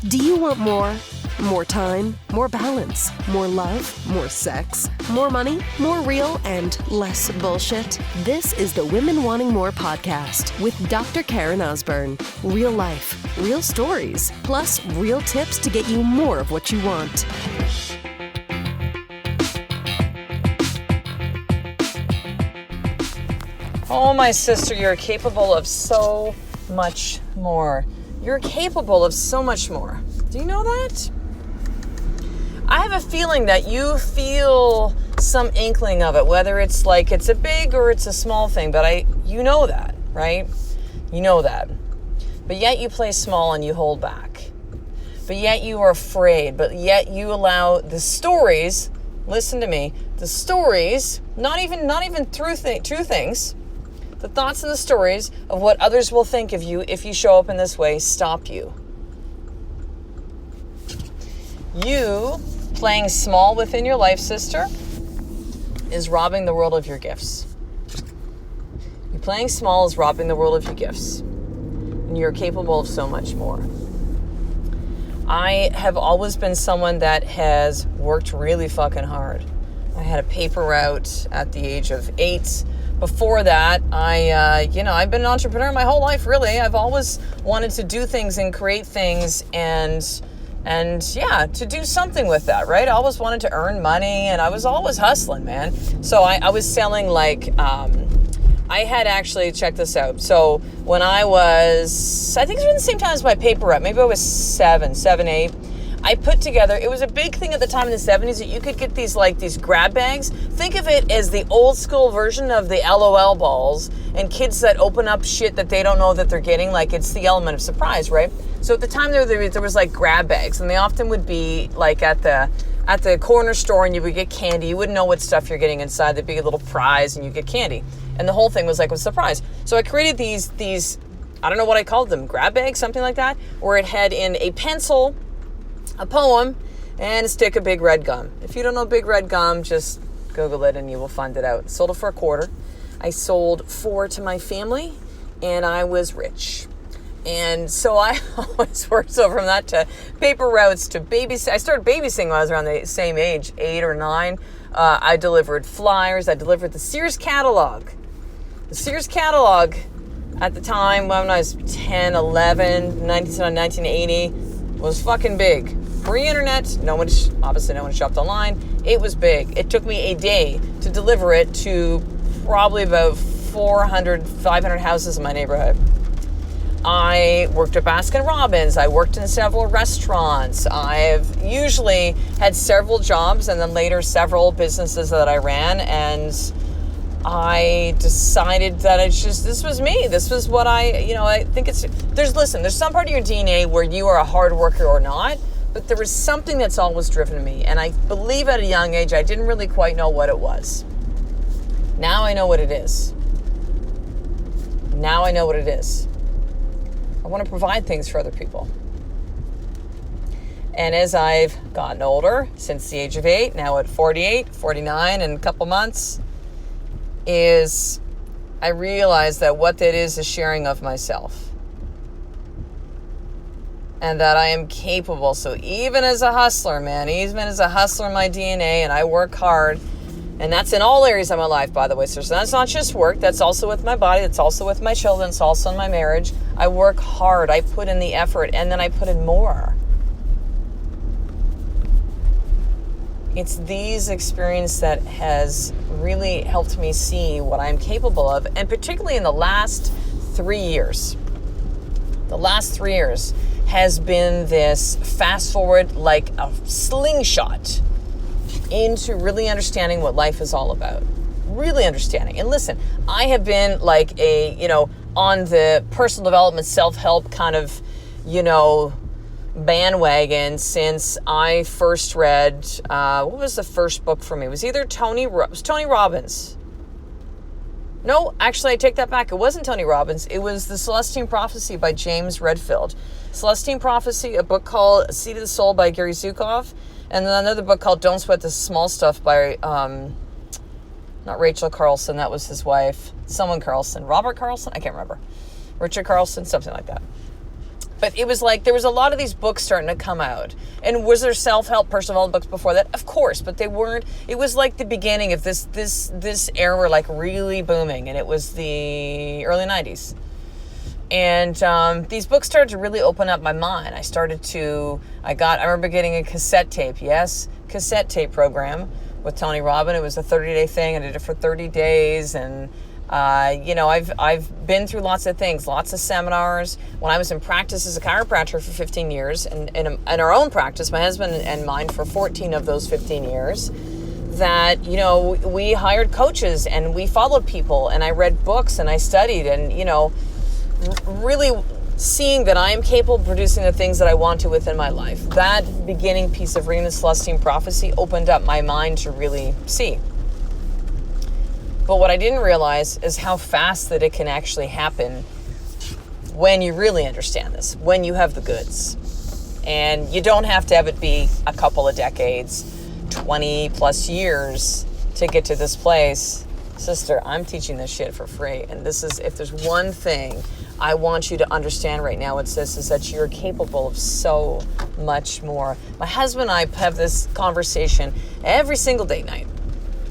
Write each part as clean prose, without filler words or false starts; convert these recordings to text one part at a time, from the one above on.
Do you want more? More time, more balance, more love, more sex, more money, more real, and less bullshit? This is the Women Wanting More podcast with Dr. Karen Osborne. Real life, real stories, plus real tips to get you more of what you want. Oh, my sister, you're capable of so much more. You're capable of so much more. Do you know that? I have a feeling that you feel some inkling of it, whether it's like it's a big or it's a small thing, but you know that, right? You know that. But yet you play small and you hold back. But yet you are afraid, but yet you allow the stories, listen to me, the stories, not even true things, the thoughts and the stories of what others will think of you if you show up in this way stop you. You playing small within your life, sister, is robbing the world of your gifts. You playing small is robbing the world of your gifts. And you're capable of so much more. I have always been someone that has worked really fucking hard. I had a paper route at the age of 8. Before that, I've been an entrepreneur my whole life, really. I've always wanted to do things and create things and to do something with that, right? I always wanted to earn money and I was always hustling, man. So I was selling I had actually, check this out. So when I think it was around the same time as my paper route, maybe I was 7, 8. I put together, it was a big thing at the time in the 70s that you could get these grab bags. Think of it as the old school version of the LOL balls and kids that open up shit that they don't know that they're getting, like it's the element of surprise, right? So at the time there was like grab bags and they often would be like at the corner store and you would get candy. You wouldn't know what stuff you're getting inside. There'd be a little prize and you get candy. And the whole thing was like a surprise. So I created these, I don't know what I called them, grab bags, something like that, where it had in a pencil, a poem, and a stick of Big Red gum. If you don't know Big Red gum, just Google it and you will find it out. Sold it for $0.25. I sold 4 to my family and I was rich. And so I always worked. So from that to paper routes to babysitting. I started babysitting when I was around the same age, 8 or 9. I delivered flyers. I delivered the Sears catalog. The Sears catalog at the time when I was 10, 11, 1980 was fucking big. Pre-internet, obviously no one shopped online. It was big. It took me a day to deliver it to probably about 400, 500 houses in my neighborhood. I worked at Baskin-Robbins. I worked in several restaurants. I've usually had several jobs and then later several businesses that I ran, and I decided that this was me. This was what I think there's some part of your DNA where you are a hard worker or not, but there was something that's always driven me. And I believe at a young age, I didn't really quite know what it was. Now I know what it is. I want to provide things for other people. And as I've gotten older, since the age of 8, now at 48, 49 in a couple months, I realize that what that is sharing of myself. And that I am capable. So even as a hustler, man, even as a hustler in my DNA, and I work hard, and that's in all areas of my life, by the way. So that's not just work. That's also with my body. That's also with my children. It's also in my marriage. I work hard. I put in the effort, and then I put in more. It's these experiences that has really helped me see what I'm capable of, and particularly in the last 3 years. The last 3 years has been this fast forward like a slingshot into really understanding what life is all about. Really understanding. And listen, I have been like on the personal development, self-help kind of, bandwagon since I first read, what was the first book for me? It was either Tony Robbins. No, actually, I take that back. It wasn't Tony Robbins. It was The Celestine Prophecy by James Redfield. Celestine Prophecy, a book called Seed of the Soul by Gary Zukav, and then another book called Don't Sweat the Small Stuff by, not Rachel Carlson, that was his wife. Someone Carlson. Robert Carlson? I can't remember. Richard Carlson, something like that. But it was like there was a lot of these books starting to come out. And was there self-help, personal development books before that? Of course, but they weren't. It was like the beginning of this era, like really booming, and it was the early 90s. And these books started to really open up my mind. I remember getting a cassette tape, cassette tape program with Tony Robbins. It was a 30-day thing. I did it for 30 days, and I've been through lots of things, lots of seminars. When I was in practice as a chiropractor for 15 years, and in our own practice, my husband and mine for 14 of those 15 years, that, we hired coaches and we followed people, and I read books and I studied, and, really seeing that I am capable of producing the things that I want to within my life. That beginning piece of reading the Celestine Prophecy opened up my mind to really see. But what I didn't realize is how fast that it can actually happen when you really understand this, when you have the goods. And you don't have to have it be a couple of decades, 20 plus years to get to this place. Sister, I'm teaching this shit for free. And this is, if there's one thing I want you to understand right now, it's this, is that you're capable of so much more. My husband and I have this conversation every single date night.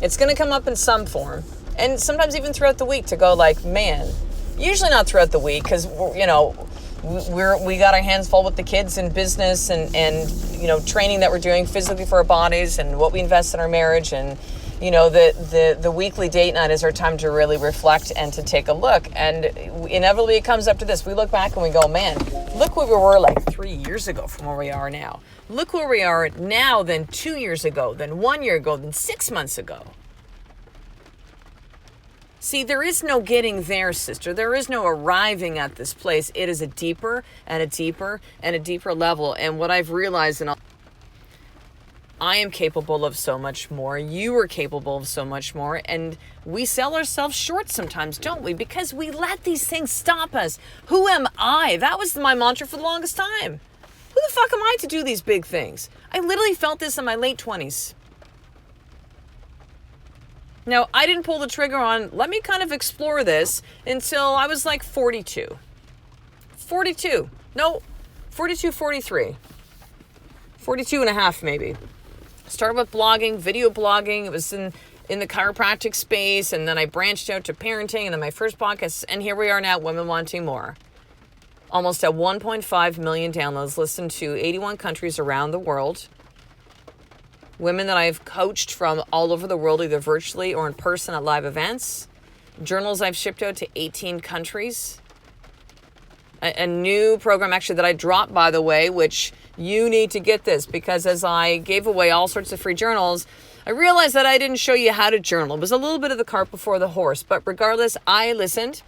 It's going to come up in some form. And sometimes even throughout the week to go like, man, usually not throughout the week because, we got our hands full with the kids and business and training that we're doing physically for our bodies and what we invest in our marriage. And, the weekly date night is our time to really reflect and to take a look. And inevitably it comes up to this. We look back and we go, man, look where we were like 3 years ago from where we are now. Look where we are now than 2 years ago, than 1 year ago, than 6 months ago. See, there is no getting there, sister. There is no arriving at this place. It is a deeper and a deeper and a deeper level. And what I've realized, I am capable of so much more. You are capable of so much more. And we sell ourselves short sometimes, don't we? Because we let these things stop us. Who am I? That was my mantra for the longest time. Who the fuck am I to do these big things? I literally felt this in my late 20s. Now, I didn't pull the trigger on, let me kind of explore this until I was like 42. 42. No, 42, 43. 42 and a half maybe. Started with blogging, video blogging. It was in the chiropractic space, and then I branched out to parenting, and then my first podcast, and here we are now, Women Wanting More. Almost at 1.5 million downloads, listened to 81 countries around the world. Women that I've coached from all over the world, either virtually or in person at live events. Journals I've shipped out to 18 countries. A new program actually that I dropped, by the way, which you need to get this, because as I gave away all sorts of free journals, I realized that I didn't show you how to journal. It was a little bit of the cart before the horse, but regardless, I listened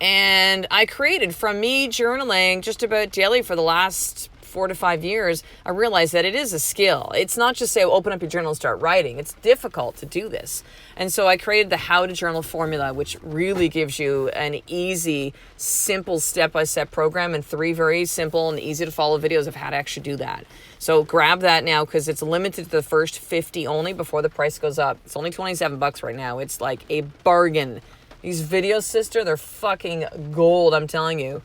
and I created from me journaling just about daily for the last 4 to 5 years. I realized that it is a skill. It's not just say, open up your journal and start writing. It's difficult to do this. And so I created the How to Journal formula, which really gives you an easy, simple step-by-step program and 3 very simple and easy to follow videos of how to actually do that. So grab that now because it's limited to the first 50 only before the price goes up. It's only $27 right now. It's like a bargain. These videos, sister, they're fucking gold, I'm telling you.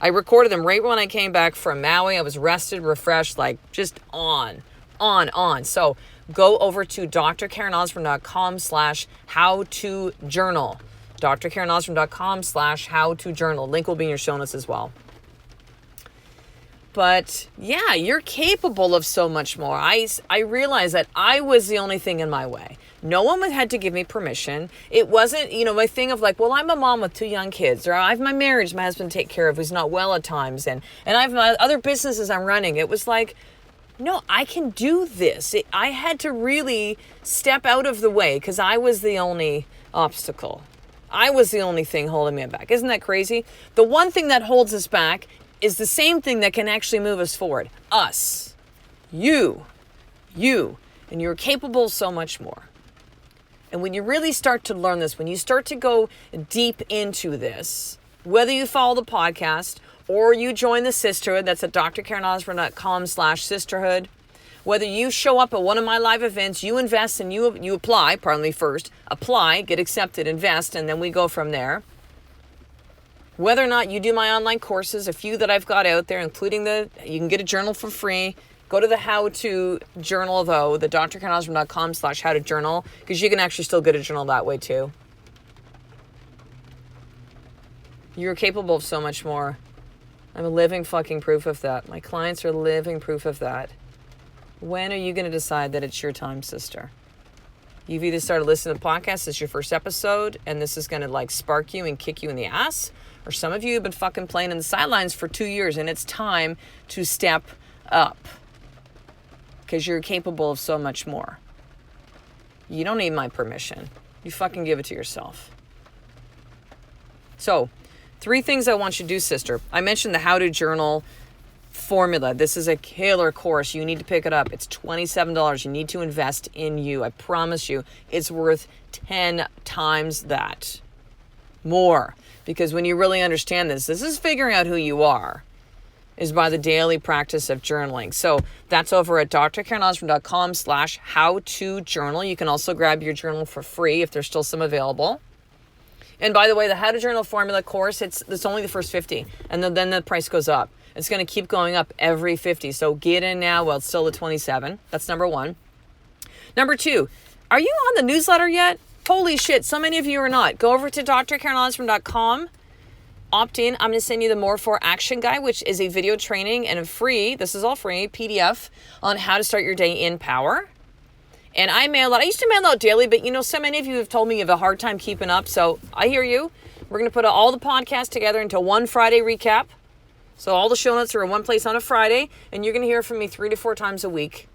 I recorded them right when I came back from Maui. I was rested, refreshed, like just on. So go over to drkarenosborne.com/how-to-journal. drkarenosborne.com/how-to-journal. Link will be in your show notes as well. But yeah, you're capable of so much more. I realized that I was the only thing in my way. No one had to give me permission. It wasn't, my thing of like, well, I'm a mom with 2 young kids, or I have my marriage my husband take care of who's not well at times, and I have my other businesses I'm running. It was like, no, I can do this. I had to really step out of the way because I was the only obstacle. I was the only thing holding me back. Isn't that crazy? The one thing that holds us back is the same thing that can actually move us forward. Us. You. And you're capable of so much more. And when you really start to learn this, when you start to go deep into this, whether you follow the podcast or you join the sisterhood, that's at drkarenosborne.com/sisterhood, whether you show up at one of my live events, you invest and you apply, pardon me first, apply, get accepted, invest, and then we go from there. Whether or not you do my online courses, a few that I've got out there, including you can get a journal for free. Go to the How To Journal, though, the drkarenosburn.com/how to journal, because you can actually still get a journal that way, too. You're capable of so much more. I'm a living fucking proof of that. My clients are living proof of that. When are you going to decide that it's your time, sister? You've either started listening to the podcast, it's your first episode, and this is going to like spark you and kick you in the ass, or some of you have been fucking playing in the sidelines for 2 years, and it's time to step up. Because you're capable of so much more. You don't need my permission. You fucking give it to yourself. So, 3 things I want you to do, sister. I mentioned the How to Journal formula. This is a killer course. You need to pick it up. It's $27. You need to invest in you. I promise you, it's worth 10 times that. More. Because when you really understand this is figuring out who you are. Is by the daily practice of journaling. So that's over at drkarenosburn.com/how to journal. You can also grab your journal for free if there's still some available. And by the way, the How to Journal formula course, it's only the first 50, and then the price goes up. It's going to keep going up every 50. So get in now while it's still at 27. That's number 1. Number 2, are you on the newsletter yet? Holy shit, so many of you are not. Go over to drkarenosburn.com. Opt in. I'm going to send you the More For Action Guide, which is a video training and a free, this is all free, PDF on how to start your day in power. And I used to mail out daily, but so many of you have told me you have a hard time keeping up. So I hear you. We're going to put all the podcasts together into one Friday recap. So all the show notes are in one place on a Friday, and you're going to hear from me 3 to 4 times a week.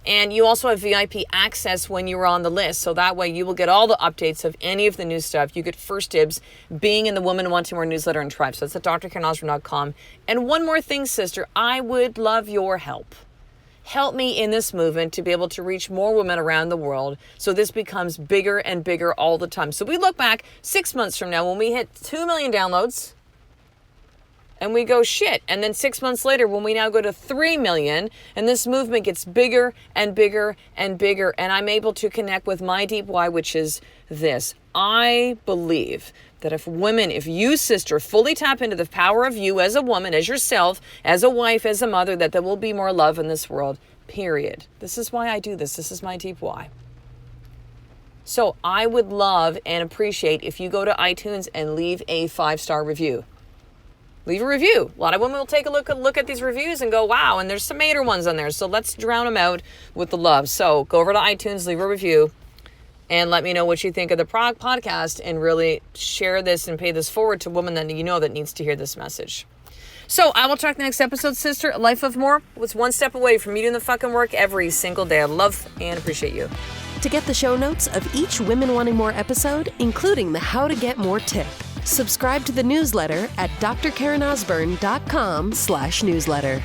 And you also have VIP access when you're on the list. So that way you will get all the updates of any of the new stuff. You get first dibs being in the Women Wanting More newsletter and tribe. So that's at drkarenosburn.com. And one more thing, sister, I would love your help. Help me in this movement to be able to reach more women around the world so this becomes bigger and bigger all the time. So we look back 6 months from now when we hit 2 million downloads, and we go, shit. And then 6 months later, when we now go to 3 million, and this movement gets bigger and bigger and bigger, and I'm able to connect with my deep why, which is this. I believe that if you, sister, fully tap into the power of you as a woman, as yourself, as a wife, as a mother, that there will be more love in this world, period. This is why I do this. This is my deep why. So I would love and appreciate if you go to iTunes and leave a 5-star review. Leave a review. A lot of women will take a look at these reviews and go, wow, and there's some Mater ones on there. So let's drown them out with the love. So go over to iTunes, leave a review, and let me know what you think of the podcast, and really share this and pay this forward to women that that needs to hear this message. So I will talk the next episode, sister. A life of more was one step away from me doing the fucking work every single day. I love and appreciate you. To get the show notes of each Women Wanting More episode, including the How to Get More tip, subscribe to the newsletter at drkarenosburn.com/newsletter.